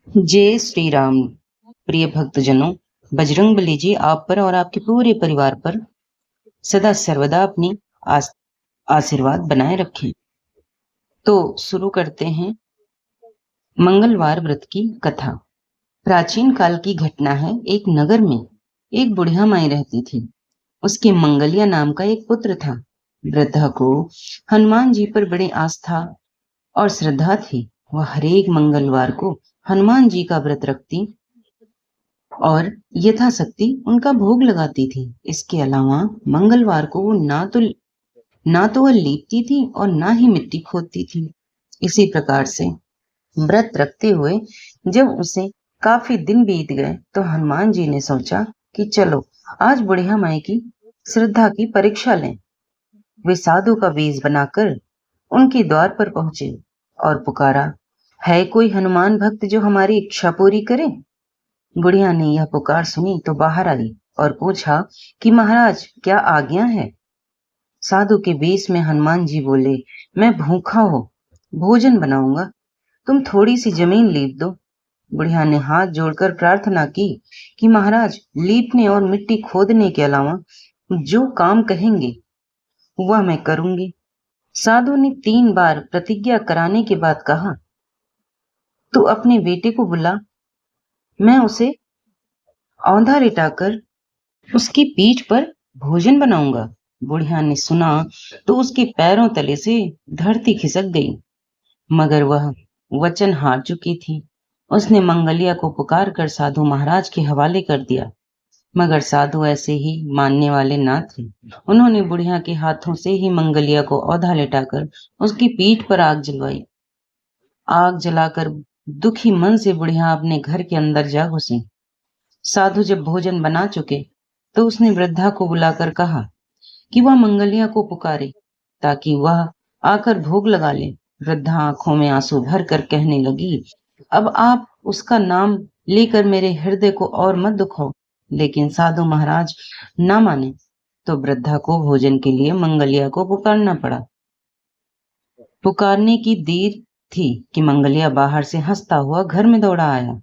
जय श्री राम। प्रिय भक्तजनों, बजरंगबली जी आप पर और आपके पूरे परिवार पर सदा सर्वदा अपनी आस, आशीर्वाद बनाए रखें। तो शुरू करते हैं मंगलवार व्रत की कथा। प्राचीन काल की घटना है। एक नगर में एक बुढ़िया माई रहती थी। उसके मंगलिया नाम का एक पुत्र था। वृद्धा को हनुमान जी पर बड़ी आस्था और श्रद्धा थी। वह हरेक मंगलवार को हनुमान जी का व्रत रखती और यथाशक्ति उनका भोग लगाती थी। इसके अलावा मंगलवार को वो ना तो वह लीपती थी और ना ही मिट्टी खोदती थी। इसी प्रकार से व्रत रखते हुए जब उसे काफी दिन बीत गए तो हनुमान जी ने सोचा कि चलो आज बुढ़िया माई की श्रद्धा की परीक्षा लें। वे साधु का वेश बनाकर उनके द्वार पर पहुंचे और पुकारा, है कोई हनुमान भक्त जो हमारी इच्छा पूरी करे। बुढ़िया ने यह पुकार सुनी तो बाहर आई और पूछा कि महाराज क्या आज्ञा है। साधु के वेश में हनुमान जी बोले, मैं भूखा हो भोजन बनाऊंगा, तुम थोड़ी सी जमीन लीप दो। बुढ़िया ने हाथ जोड़कर प्रार्थना की कि महाराज लीपने और मिट्टी खोदने के अलावा जो काम कहेंगे वह मैं करूंगी। साधु ने 3 बार प्रतिज्ञा कराने के बाद कहा, तू अपने बेटे को बुला, मैं उसे औंधा लिटाकर उसकी पीठ पर भोजन बनाऊंगा। बुढ़िया ने सुना तो उसके पैरों तले से धरती खिसक गई, मगर वह वचन हार चुकी थी। उसने मंगलिया को पुकार कर साधु महाराज के हवाले कर दिया, मगर साधु ऐसे ही मानने वाले ना थे। उन्होंने बुढ़िया के हाथों से ही मंगलिया को औधा लेटाकर उसकी पीठ पर आग जलवाई। आग जलाकर दुखी मन से बुढ़िया अपने घर के अंदर जा घुसी। साधु जब भोजन बना चुके तो उसने वृद्धा को बुलाकर कहा कि वह मंगलिया को पुकारे ताकि वह आकर भोग लगा ले। वृद्धा आंखों में आंसू भर कर कहने लगी, अब आप उसका नाम लेकर मेरे हृदय को और मत दुखाओ। लेकिन साधु महाराज ना माने तो वृद्धा को भोजन के लिए मंगलिया को पुकारना पड़ा। पुकारने की देर थी कि मंगलिया बाहर से हंसता हुआ घर में दौड़ा आया।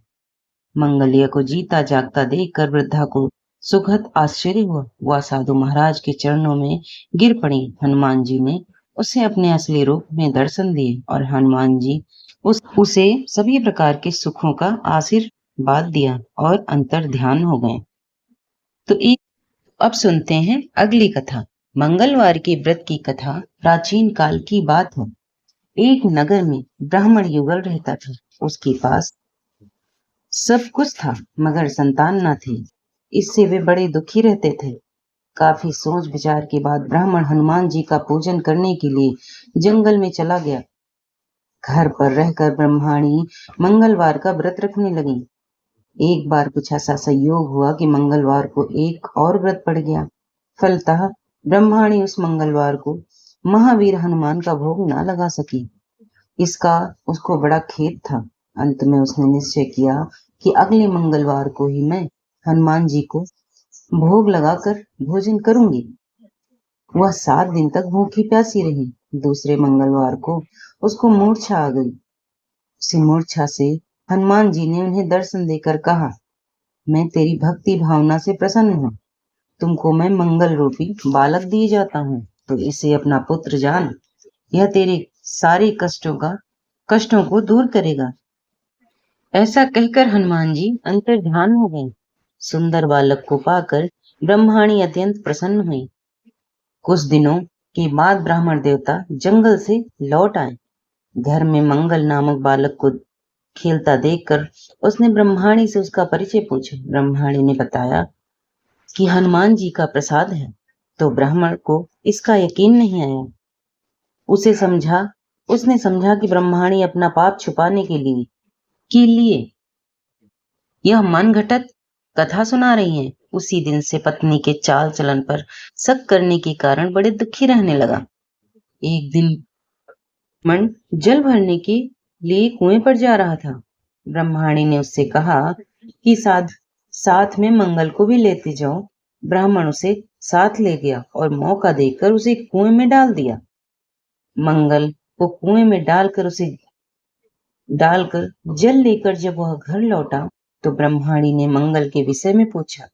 मंगलिया को जीता जागता देखकर वृद्धा को सुखद आश्चर्य हुआ। वह साधु महाराज के चरणों में गिर पड़ी। हनुमान जी ने उसे अपने असली रूप में दर्शन दिए और हनुमान जी उसे सभी प्रकार के सुखों का आशीर्वाद दिया और अंतर ध्यान हो गए। तो एक अब सुनते हैं अगली कथा। मंगलवार के व्रत की कथा प्राचीन काल की बात है। एक नगर में ब्राह्मण युगल रहता था। उसके पास सब कुछ था मगर संतान न थी। इससे वे बड़े दुखी रहते थे। काफी सोच विचार के बाद ब्राह्मण हनुमान जी का पूजन करने के लिए जंगल में चला गया। घर पर रहकर ब्रह्माणी मंगलवार का व्रत रखने लगी। एक बार कुछ ऐसा संयोग हुआ कि मंगलवार को एक और व्रत पड़ गया। फलतः ब्रह्माणी उस मंगलवार को महावीर हनुमान का भोग न लगा सकी। इसका उसको बड़ा खेद था। अंत में उसने निश्चय किया कि अगले मंगलवार को ही मैं हनुमान जी को भोग लगाकर भोजन करूंगी। वह 7 दिन तक भूखी प्यासी रही। दूसरे मंगलवार को उसको मूर्छा आ गई। उसी मूर्छा से हनुमान जी ने उन्हें दर्शन देकर कहा, मैं तेरी भक्ति भावना से प्रसन्न हूँ। तुमको मैं मंगल रूपी बालक दिए जाता हूँ, तो इसे अपना पुत्र जान। यह तेरे सारे कष्टों को दूर करेगा। ऐसा कहकर हनुमान जी अंतर ध्यान हो गए। सुंदर बालक को पाकर ब्रह्माणी अत्यंत प्रसन्न हुई। कुछ दिनों के बाद ब्राह्मण देवता जंगल से लौट आए। घर में मंगल नामक बालक को खेलता देखकर उसने ब्रह्माणी से उसका परिचय पूछा। ब्रह्माणी ने बताया कि हनुमान जी का प्रसाद है। तो ब्राह्मण को इसका यकीन नहीं आया। उसने समझा कि ब्रह्माणी अपना पाप छुपाने के लिए यह मन घटत कथा सुना रही हैं। उसी दिन से पत्नी के चाल चलन पर शक करने के कारण बड़े दुखी रहने लगा। एक दिन मन जल भरने के लिए कुएं पर जा रहा था। ब्रह्माणी ने उससे कहा कि साथ में मंगल को भी लेते जाओ। ब्राह्मण उसे साथ ले गया और मौका देकर उसे कुएं में डाल दिया। मंगल को कुएं में डालकर उसे डालकर जल लेकर जब वह घर लौटा तो ब्रह्माणी ने मंगल के विषय में पूछा।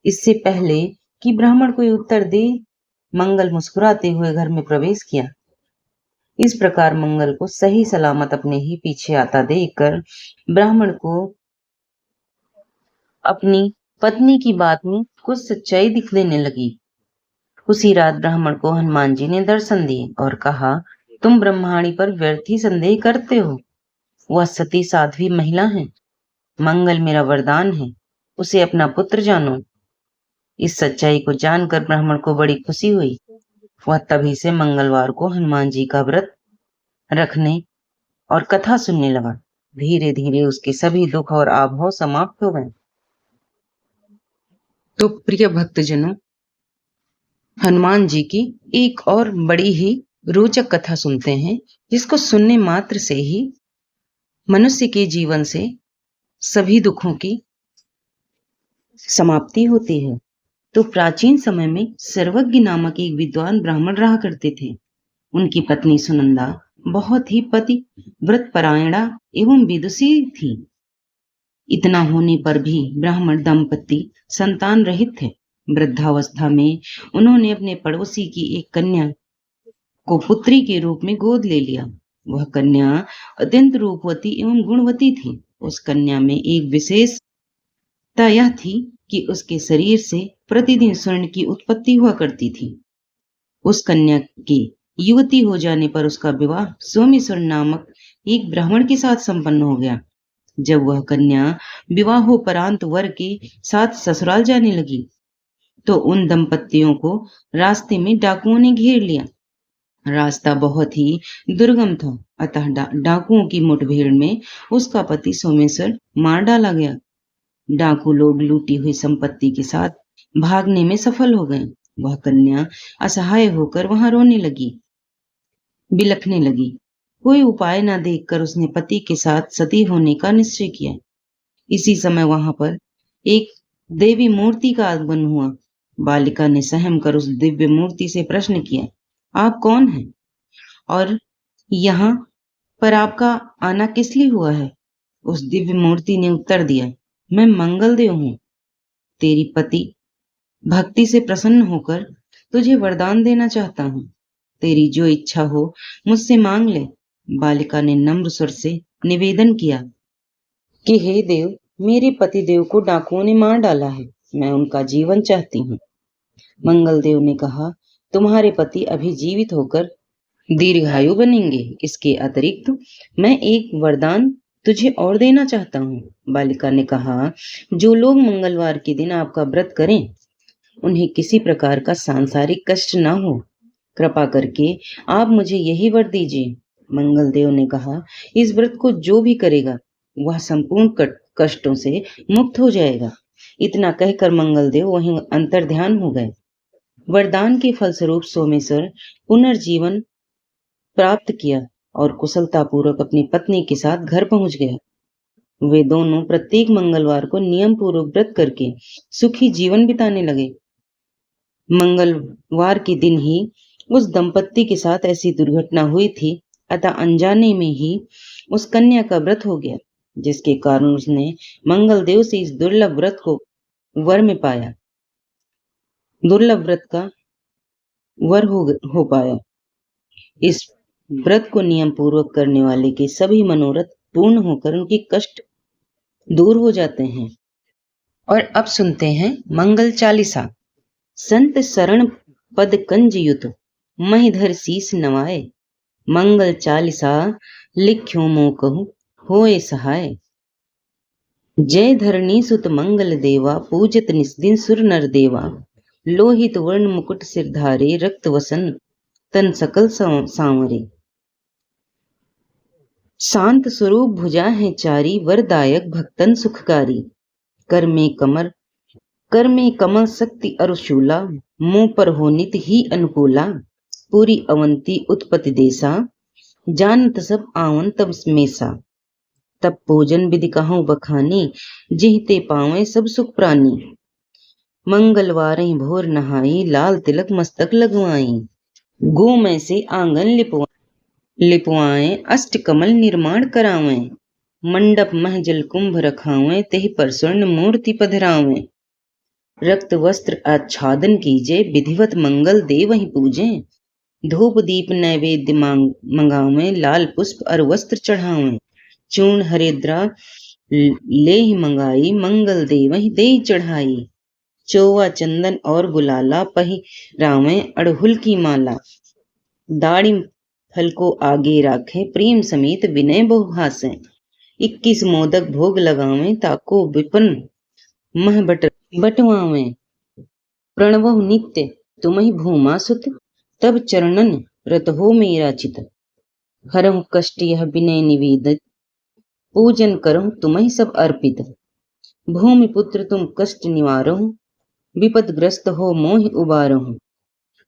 इससे पहले कि ब्राह्मण कोई उत्तर दे, मंगल मुस्कुराते हुए घर में प्रवेश किया। इस प्रकार मंगल को सही सलामत अपने ही पीछे आता देखकर ब्राह्मण को अपनी पत्नी की बात में कुछ सच्चाई दिखने लगी। उसी रात ब्राह्मण को हनुमान जी ने दर्शन दिए और कहा, तुम ब्रह्माणी पर व्यर्थ ही संदेह करते हो। वह सती साध्वी महिला है। मंगल मेरा वरदान है, उसे अपना पुत्र जानो। इस सच्चाई को जानकर ब्राह्मण को बड़ी खुशी हुई। वह तभी से मंगलवार को हनुमान जी का व्रत रखने और कथा सुनने लगा। धीरे धीरे उसके सभी दुख और आभाव समाप्त हो गए। तो प्रिय भक्तजनों, हनुमान जी की एक और बड़ी ही रोचक कथा सुनते हैं, जिसको सुनने मात्र से ही मनुष्य के जीवन से सभी दुखों की समाप्ति होती है। तो प्राचीन समय में सर्वज्ञ नामक एक विद्वान ब्राह्मण रहा करते थे। उनकी पत्नी सुनंदा बहुत ही पतिव्रत परायणा एवं विदुषी थी। इतना होने पर भी ब्राह्मण दंपति संतान रहित थे। वृद्धावस्था में उन्होंने अपने पड़ोसी की एक कन्या को पुत्री के रूप में गोद ले लिया। वह कन्या अत्यंत रूपवती एवं गुणवती थी। उस कन्या में एक विशेषता यह थी कि उसके शरीर से प्रतिदिन स्वर्ण की उत्पत्ति हुआ करती थी। उस कन्या के युवती हो जाने पर उसका विवाह सोमेश्वर नामक एक ब्राह्मण के साथ संपन्न हो गया। जब वह कन्या विवाहोपरांत वर के साथ ससुराल जाने लगी तो उन दंपतियों को रास्ते में डाकुओं ने घेर लिया। रास्ता बहुत ही दुर्गम था, अतः डाकुओं की मुठभेड़ में उसका पति सोमेश्वर मार डाला गया। डाकू लोग लूटी हुई संपत्ति के साथ भागने में सफल हो गए। वह कन्या असहाय होकर वहां रोने लगी, बिलखने लगी। कोई उपाय न देखकर उसने पति के साथ सती होने का निश्चय किया। इसी समय वहां पर एक देवी मूर्ति का आगमन हुआ। बालिका ने सहम कर उस दिव्य मूर्ति से प्रश्न किया, आप कौन हैं और यहाँ पर आपका आना किस लिए हुआ है? उस दिव्य मूर्ति ने उत्तर दिया, मैं मंगलदेव हूं। तेरी पति भक्ति से प्रसन्न होकर तुझे वरदान देना चाहता हूं। तेरी जो इच्छा हो मुझसे मांग ले। बालिका ने नम्र स्वर से निवेदन किया कि हे देव, मेरे पति देव को डाकुओं ने मार डाला है। मैं उनका जीवन चाहती हूँ। मंगलदेव ने कहा, तुम्हारे पति अभी जीवित होकर दीर्घायु बनेंगे। इसके अतिरिक्त मैं एक वरदान तुझे और देना चाहता हूँ। बालिका ने कहा, जो लोग मंगलवार के दिन आपका व्रत करें उन्हें किसी प्रकार का सांसारिक कष्ट न हो। कृपा करके आप मुझे यही वर दीजिए। मंगलदेव ने कहा, इस व्रत को जो भी करेगा वह संपूर्ण कष्टों से मुक्त हो जाएगा। इतना कहकर मंगलदेव वहीं अंतर्ध्यान हो गए। वरदान के फलस्वरूप सोमेश्वर पुनर्जीवन प्राप्त किया और कुशलतापूर्वक अपनी पत्नी के साथ घर पहुंच गया। वे दोनों प्रत्येक मंगलवार को नियम पूर्वक व्रत करके सुखी जीवन बिताने लगे। मंगलवार के दिन ही उस दंपत्ति के साथ ऐसी दुर्घटना हुई थी, अतः अनजाने में ही उस कन्या का व्रत हो गया, जिसके कारण उसने मंगलदेव से इस दुर्लभ व्रत को वर में पाया। दुर्लभ व्रत का वर हो पाया। इस व्रत को नियम पूर्वक करने वाले के सभी मनोरथ पूर्ण होकर उनके कष्ट दूर हो जाते हैं। और अब सुनते हैं मंगल चालीसा। संत शरण पद कंज युत महिधर शीस नवाए। मंगल चालीसा लिख्यो मो कहु होए सहाय। जय धरणी सुत मंगल देवा पूजत निस्दिन सुर नर देवा। लोहित वर्ण मुकुट सिरधारे रक्त वसन तन सकल सांवरे। शांत स्वरूप भुजा है चारी वरदायक भक्तन सुखकारी। कर में कमल शक्ति अरुशूला मुंह पर हो नित ही अनुकूला। पूरी अवंती उत्पत्ति देसा जानत सब आवन तब मेसा। तब भोजन विधि कहूँ बखानी जिहते पावे सब सुख प्राणी। मंगलवार भोर नहाई लाल तिलक मस्तक लगवाई। गो में से आंगन लिपवाई लिपवाएं अष्ट कमल निर्माण करावें, मंडप महजल कुंभ रखावें, तेहि पर स्वर्ण मूर्ति पधरावें। रक्त वस्त्र आच्छादन कीजे, विधिवत मंगल देवहि पूजें। धूप दीप नैवेद्य मंगावें, लाल पुष्प और वस्त्र चढ़ावें। चूर्ण हरिद्रा लेहि मंगाई, मंगल देवहि देई चढ़ाई। चौवा चंदन और गुलाला, पहिरावें अड़हुल की माला। दाढ़ी फल को आगे राखे, प्रेम समेत विनय बहु हासें। 21 मोदक भोग लगावें, ताको विपन्न मह बटवावें। प्रणवहु नित्य तुम्हि भूमा सुत, तब चरणन रत हो मेरा चित। हरहु कष्ट यह विनय निवेदित, पूजन करहु तुम्हि सब अर्पित। भूमि पुत्र तुम कष्ट निवारहु, विपदग्रस्त हो मोहि उबारहु।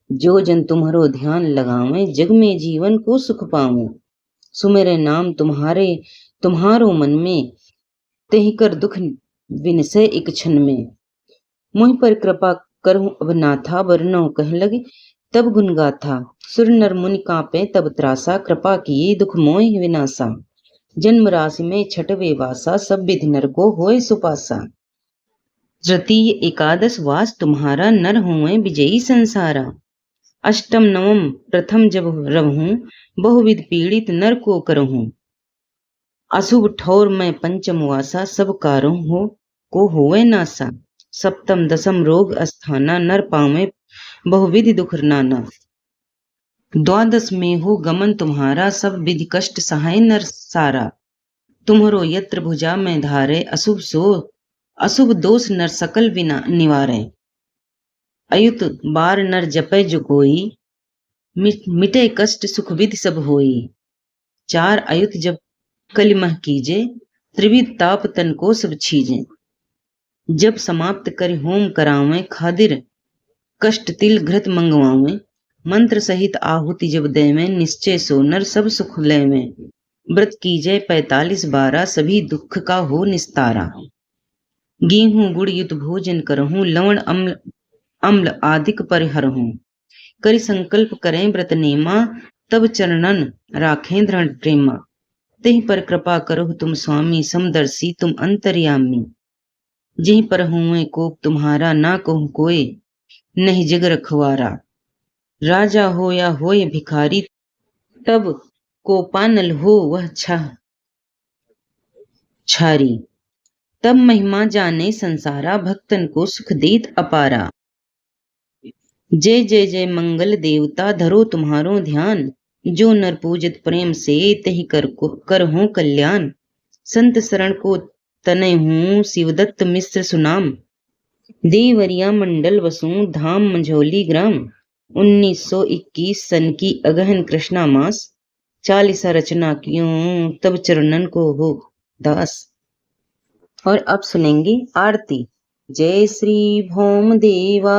जो जन तुम्हारो ध्यान लगावें, जग में जीवन को सुख पावें। सुमेरे नाम तुम्हारो मन में, तेहि कर दुख विनसे एक क्षण में। मुझ पर कृपा करहु अब नाथा, वरनों कह लगे तब गुण गाथा। सुर नर मुनि कांपे तब त्रासा, कृपा किए दुख मोहि विनाशा। जन्म राशि में छठवे वासा, सब विधि नर को होए सुपासा। तृतीय एकादश वास तुम्हारा, नर हुए विजयी संसारा। अष्टम नवम प्रथम जब रहूं, बहुविध पीड़ित नर को करहूं। अशुभ ठौर में पंचम वासा, सब कारों को होए नासा। सप्तम दशम रोग अस्थाना, नर पावे बहुविधि दुख नाना। द्वादश में हो गमन तुम्हारा, सब विधि कष्ट सहाय नर सारा। तुम्हरो यत्र भुजा में धारे, अशुभ दोष नर सकल निवारे। अयुत बार नर जपै जो कोई, मिटे कष्ट सुख विधि सब होई। 4 अयुत जब कलिमह कीजे, त्रिविध ताप तन को सब छीजे। जब समाप्त कर होम करावें, खादिर कष्ट तिल घृत मंगवावें। मंत्र सहित आहुति जब देवें, निश्चय सो नर सब सुख लेवें। व्रत कीजय 45 12, सभी दुख का हो निस्तारा। गेहूं गुड़ युत भोजन करहूं, लवण अम्ल आदिक परिहरहूं। करि संकल्प करें व्रत नेमा, तब चरणन राखें दृढ़ प्रेमा। तेहि पर कृपा करहु तुम स्वामी, समदर्शी तुम अंतर्यामी। जेहि पर हुए कोप तुम्हारा, ना कहूँ कोय नहीं जग रखवारा। राजा हो या होय भिखारी, तब कोपानल हो वह छारी। तब महिमा जाने संसारा, भक्तन को सुख देत अपारा। जय जय जय मंगल देवता, धरो तुम्हारो ध्यान। जो नर पूजित प्रेम से, तहि कर हो कल्याण। संत शरण को तनय हूँ, शिवदत्त मिश्र सुनाम। देवरिया मंडल वसु, धाम मंझौली ग्राम। 1921 सन की अगहन कृष्णा मास, 40 रचना क्यों तब चरणन को हो दास। और अब सुनेंगे आरती। जय श्री भौम देवा,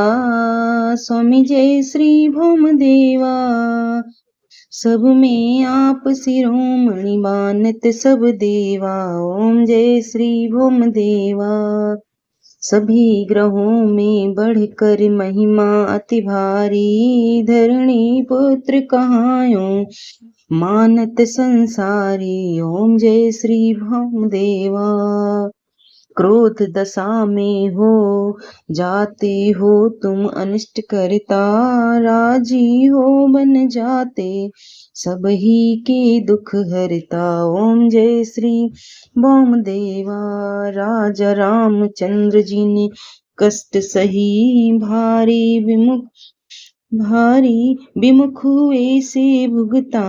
स्वामी जय श्री भौम देवा। सब में आप शिरोमणि, मानत सब देवा। ओम जय श्री भौम देवा। सभी ग्रहों में बढ़कर महिमा अति भारी, धरणी पुत्र कहायो मानत संसारी। ओम जय श्री भौम देवा। क्रोध दशा में हो जाते हो तुम अनिष्ट करता, राजी हो बन जाते सब ही के दुख हरता। ओम जय श्री भौम देवा। राजा रामचंद्र जी ने कष्ट सही, भारी विमुख हुए से भुगता,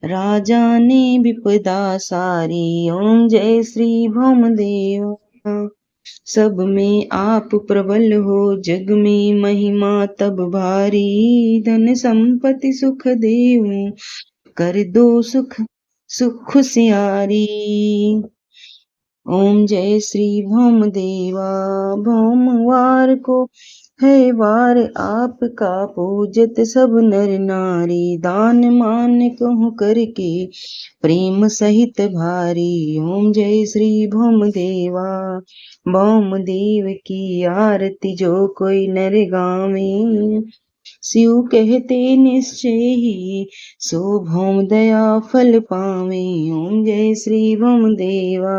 राजा ने विपदा सारी। ओम जय श्री भौम देवा। सब में आप प्रबल हो, जग में महिमा तब भारी। धन संपत्ति सुख देऊ, कर दो सुख सियारी। ओम जय श्री भौम देवा। भौमवार को है वार आपका, पूजत सब नर नारी। दान मान कहूँ करके, प्रेम सहित भारी। ओम जय श्री भौम देवा। भौम देव की आरती जो कोई नर गावे, शिव कहते निश्चय ही सो भौम दया फल पावे। ओम जय श्री भौम देवा।